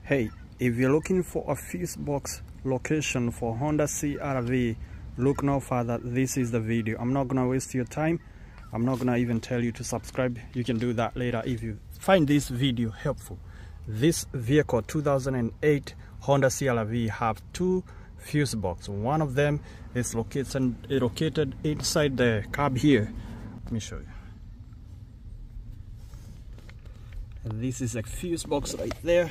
Hey, if you're looking for a fuse box location for Honda CRV, look no further. This is the video. I'm not gonna waste your time. I'm not gonna even tell you to subscribe. You can do that later if you find this video helpful. This vehicle, 2008 Honda CRV, have two fuse box. One of them is located inside the cab here. Let me show you. And this is a fuse box right there.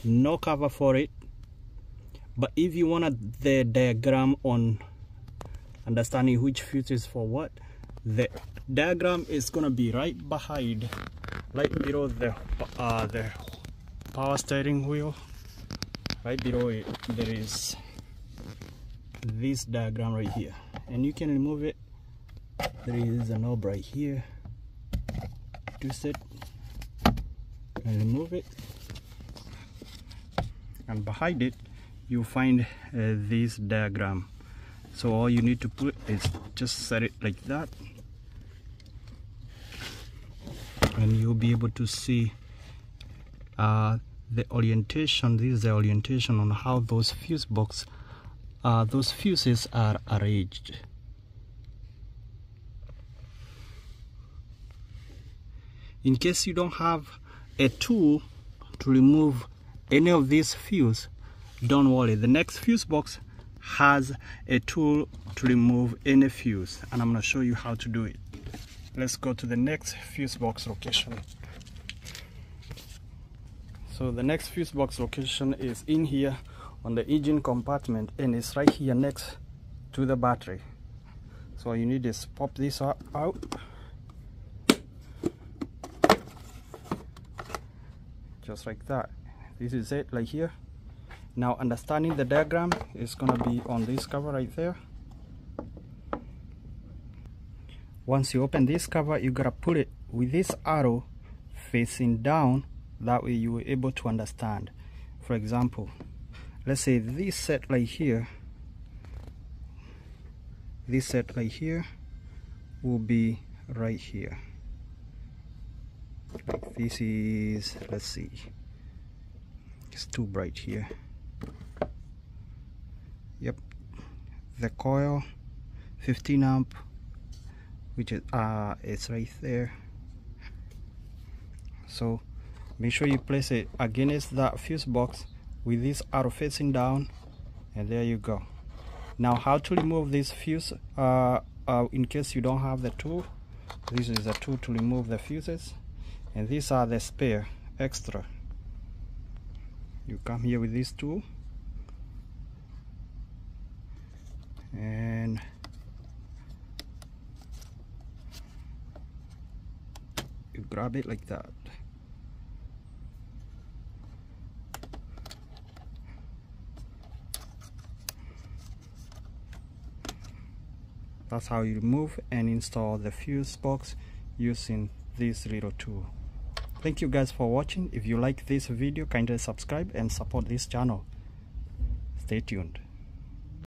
No cover for it, but if you wanted the diagram on understanding which fuse is for what, the diagram is gonna be right behind, right below the power steering wheel. Right below it, there is this diagram right here, and you can remove it. There is a knob right here. Twist it and remove it. And behind it you find this diagram. So all you need to put is just set it like that, and you'll be able to see the orientation. This is the orientation on how those fuses are arranged. In case you don't have a tool to remove any of these fuse, don't worry, the next fuse box has a tool to remove any fuse, and I'm going to show you how to do it. Let's go to the next fuse box location. So the next fuse box location is in here on the engine compartment, and it's right here next to the battery. So all you need is pop this out. Just like that. This is it, like here. Now understanding the diagram is gonna be on this cover right there. Once you open this cover, you gotta put it with this arrow facing down. That way you will able to understand. For example, let's say this set right here, this set right here will be right here. Like this is, let's see, it's too bright here. Yep, the coil 15 amp, which is it's right there. So make sure you place it against that fuse box with this arrow facing down, and there you go. Now how to remove this fuse in case you don't have the tool. This is a tool to remove the fuses, and these are the spare extra. You come here with this tool and you grab it like that. That's how you remove and install the fuse box using this little tool. Thank you guys for watching. If you like this video, kindly subscribe and support this channel. Stay tuned.